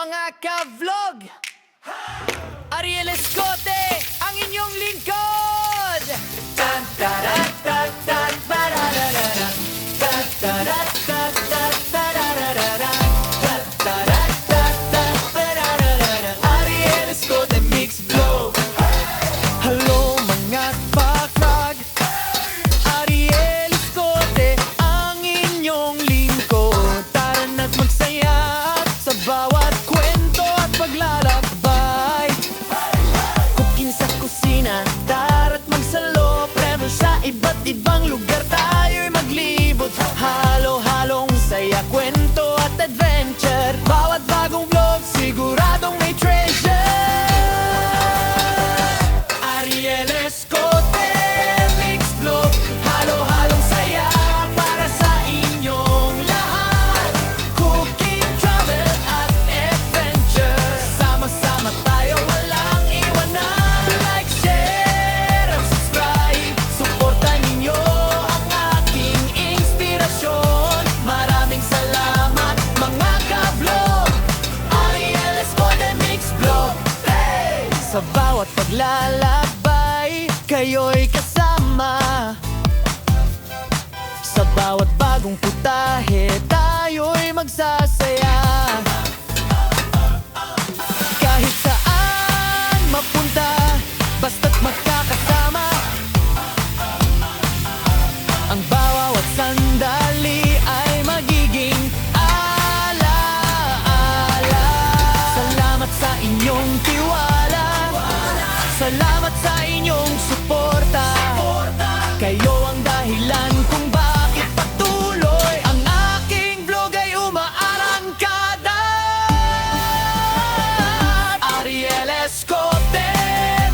mga ka-vlog! Ariel Escote, ang inyong lingkod! Tan tarat tat tat pararararam. Tat tarat tat tat pararararam. Tat tarat tat tat pararararam. Ariel Escote Mix Vlog. Hello mga ka-vlog! Ariel Escote, ang inyong lingkod. Tara na't magsaya sa bawat kwento at paglalakbay. Cooking sa kusina, tara't magsalo. Premo sa iba't ibang lugar, tayo'y maglibot. Halo-halong saya, kwento at adventure. Bawat bagong vlog, siguradong may treasure. Ariel Escote Mix Vlog. Halo-halong saya para sa inyong lahat. Cooking, travel at adventure. Sama-sama tayo, walang iwanan. Like, share at subscribe. Suportahan ninyo ang aking inspirasyon. Maraming salamat mga ka-vlog. Ariel Escote Mix Vlog. Hey! Sa bawat paglalakbay, kayo'y kasama. Sa bawat bagong putahe, tayo'y magsasaya. Kahit saan mapunta, basta't magkakasama. Ang bawat sandali ay magiging ala-ala. Salamat sa inyong tiwala. Salamat sa inyong suporta. Kayo ang dahilan kung bakit patuloy ang aking vlog ay umaarangkada. Ariel Escote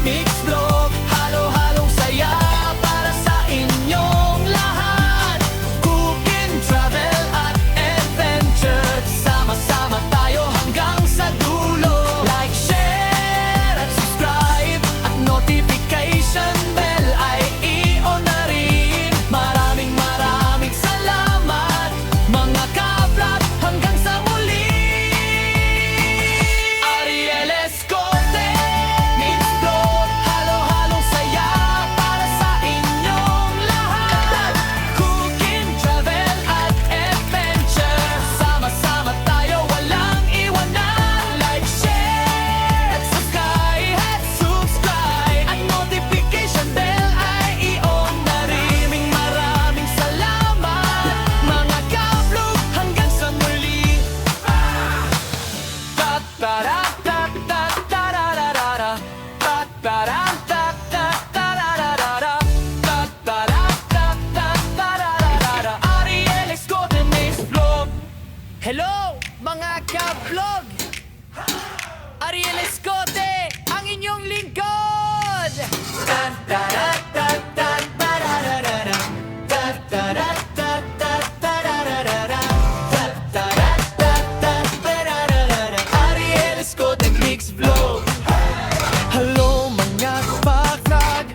Mix Vlog. Halo-halong saya para sa inyong lahat. Cooking, travel at adventure. Sama-sama tayo hanggang sa dulo. Like, share at subscribe. At notification bell ay i-on na rin. Maraming salamat mga ka-vlog. Hanggang sa muli. Ariel Escote Mix Vlog. Halo-halong saya para sa inyong lahat. Cooking, travel at adventure. Sama-sama tayo, walang iwanan. Like, share at subscribe. At notification bell ay i-on na rin. Maraming salamat mga ka-vlog. Hanggang sa muli. Ta-ta-ra-ta-ta-ta-ra-ra-ra-ra. Ta-ta-ra-ta-ta-ta-ra-ra-ra-ra. Ta-ta-ra-ta-ta-ta-ra-ra-ra-ra. Ariel Escote Mix Vlog. Hello mga ka-vlog! Ariel Escote, ang inyong lingkod! Ta-ta-ra-ta-ta-ta-ra-ra-ra-ra. Ta-ta-ra-ta-ta-ta-ra-ra-ra-ra. Ta-ta-ra-ta-ta-ta-ra-ra-ra-ra. Ariel Escote Mix Vlog. Hello mga ka-vlog!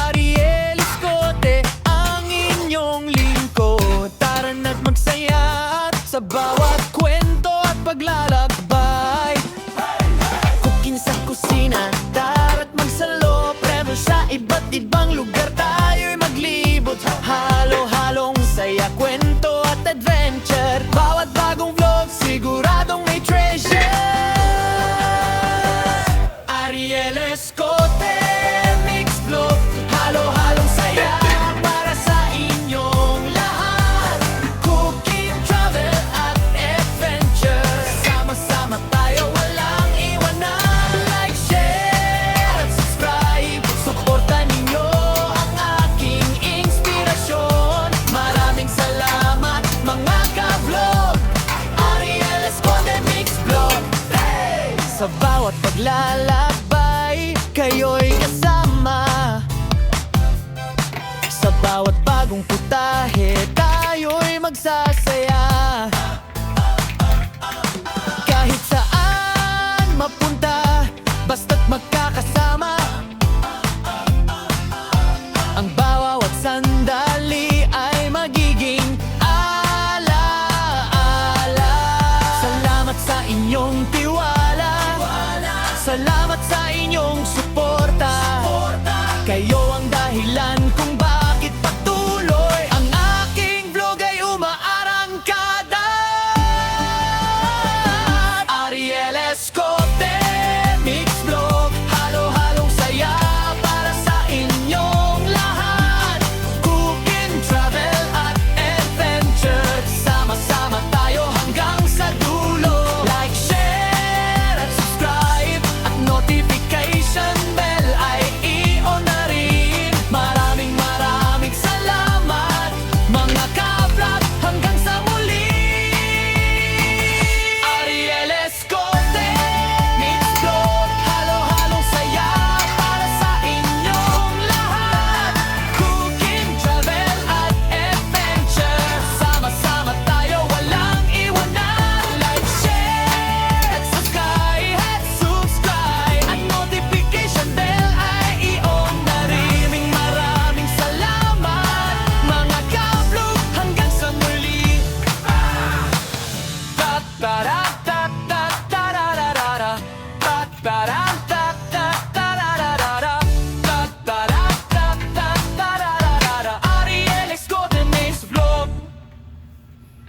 Ariel Escote, ang inyong lingkod. Tara na't magsaya sa bawat kwento at paglalakbay. Cooking sa kusina, tara't magsalo. Premo sa iba't ibang lugar, tayo'y maglibot. Halo-halong saya, kwento at adventure. Bawat bagong vlog, siguradong may treasure. Ariel Escote Mix Vlog. Halo-halong saya para sa inyong lahat. Cooking, travel at adventure. Sama-sama tayo, walang iwanan. Like, share at subscribe. Suportahan ninyo ang aking inspirasyon. Maraming salamat mga ka-vlog. Ariel Escote Mix Vlog. Hey! Sa bawat paglalakbay, kayo'y kasama. Sa bawat bagong putahe, tayo'y magsasaya. Kahit saan mapunta, basta't magkakasama. Ang bawat sandali ay magiging ala-ala. Salamat sa inyong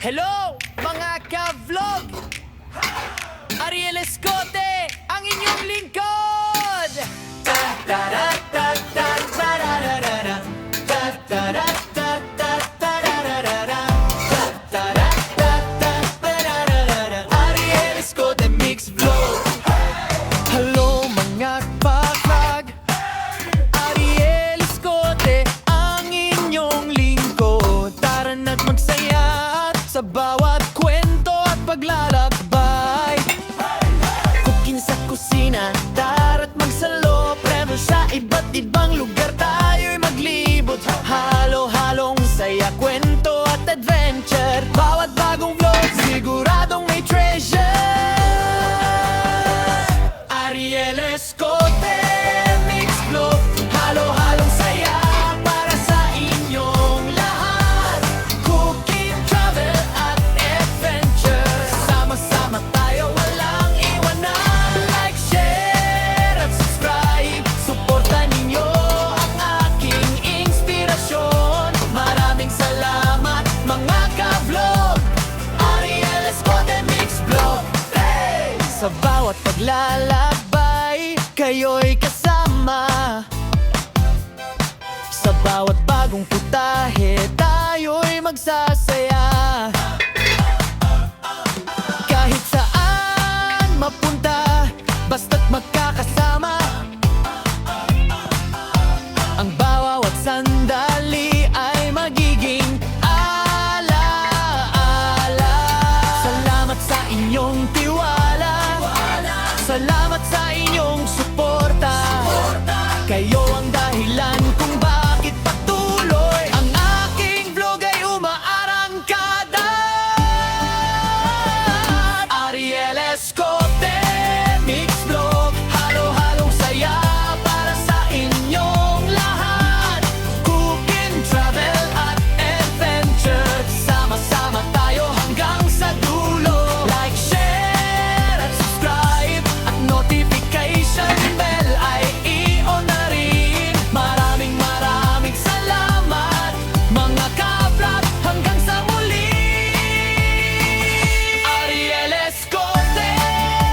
Hello, mga ka-vlog! Ariel Escote, ang inyong lingkod! Ariel Escote Mix Vlog. Hello, mga ka-vlog! Ariel Escote, ang inyong lingkod. Tara na't magsaya sa bawat kwento at paglalakbay. Cooking sa kusina, tara't magsalo. Premyo sa iba't ibang lugar, tayo'y maglibot. Halo-halong saya, kwento at adventure. Bawat bagong vlog, siguradong may treasure. Ariel Escote Mix Vlog. Halo-halong saya para sa inyong lahat. Cooking, travel at adventure. Sama-sama tayo, walang iwanan. Like, share at subscribe. Suportan ninyo ang aking inspirasyon. Maraming salamat, mga ka-vlog. Ariel Escote Mix Vlog. Hey! Sa bawat paglalakbay, kayo'y kasama. Sa bawat bagong putahe, tayo'y magsasaya. Kahit saan mapunta, basta't magkakasama. Ang bawat sandali ay magiging ala-ala. Salamat sa inyong tiwala. Salamat sa inyong suporta. Kayo ang dahilan kung bakit patuloy ang aking vlog ay umaarangkada. Ariel Escote Mix Vlog. Halo-halong saya para sa inyong lahat. Cooking, travel at adventure. Sama-sama tayo hanggang sa dulo. Like, share at subscribe. At notification bell ay i-on na rin. Maraming salamat, mga ka-vlog. Hanggang sa muli. Ariel Escote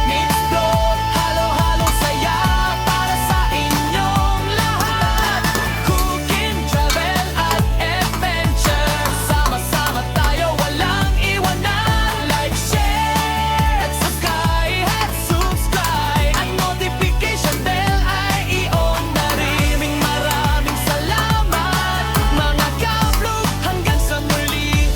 Mix Vlog. Halo-halong saya para sa inyong lahat. Cooking, travel at adventure. Sama-sama tayo, walang iwanan. Like, share at subscribe. At notification bell ay i-on na rin. Maraming salamat, mga ka-vlog. Hanggang sa muli.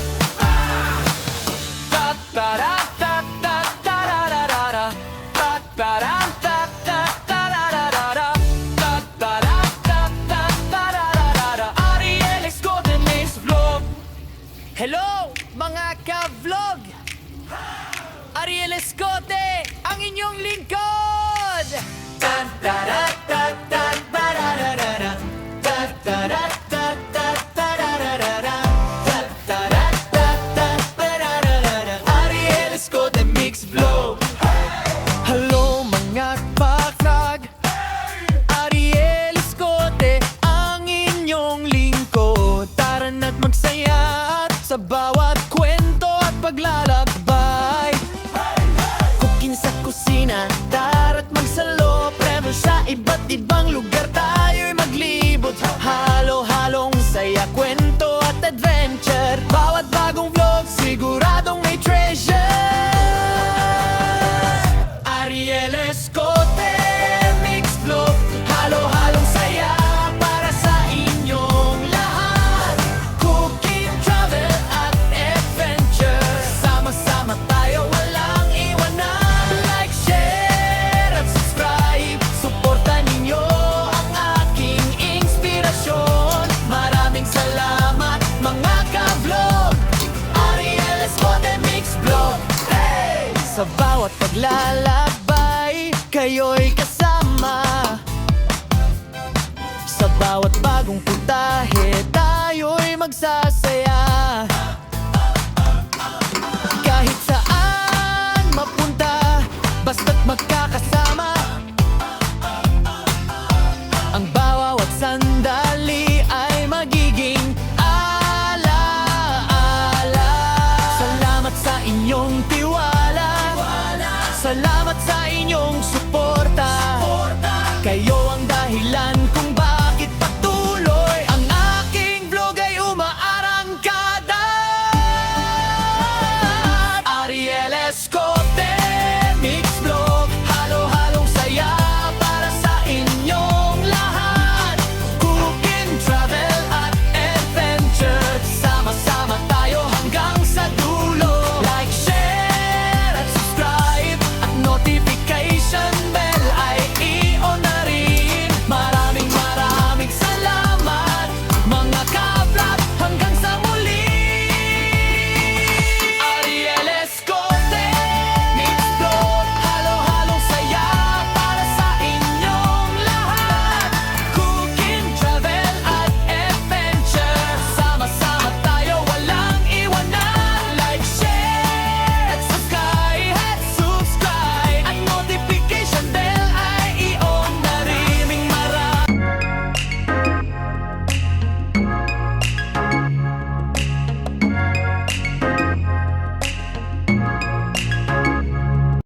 Ta-ta-ra-ta-ta-ta-ra-ra-ra-ra. Ta-ta-ra-ta-ta-ta-ra-ra-ra-ra. Ta-ta-ra-ta-ta-ta-ra-ra-ra-ra. Ariel Escote Mix Vlog. Hello, mga ka-vlog! Ariel Escote, ang inyong lingkod! Ta-ta-ra-ta-ta-ta-ra-ra-ra-ra. Ta-ta-ra-ta-ta-ta-ra-ra-ra-ra. Ta-ta-ra-ta-ta-ta-ra-ra-ra. Ariel Escote Mix Vlog. Hello, mga ka-vlog! Ariel Escote, ang inyong lingkod. Tara na't magsaya sa bawat kwento at paglalakbay. Cooking sa kusina, tara't magsalo. Premyo sa iba't ibang lugar, tayo'y maglibot. Halo-halong saya, kwento at adventure. Bawat bagong vlog, siguradong may treasure. Ariel Escote Mix Vlog. Halo-halong saya para sa inyong lahat. Cooking, travel at adventure. Sama-sama tayo, walang iwanan. Like, share at subscribe. Suportan ninyo ang aking inspirasyon. Maraming salamat, mga ka-vlog. Ariel Escote Mix Vlog. Hey! Sa bawat paglalakbay, kayo'y kasama. Sa bawat bagong putahe, tayo'y magsasaya.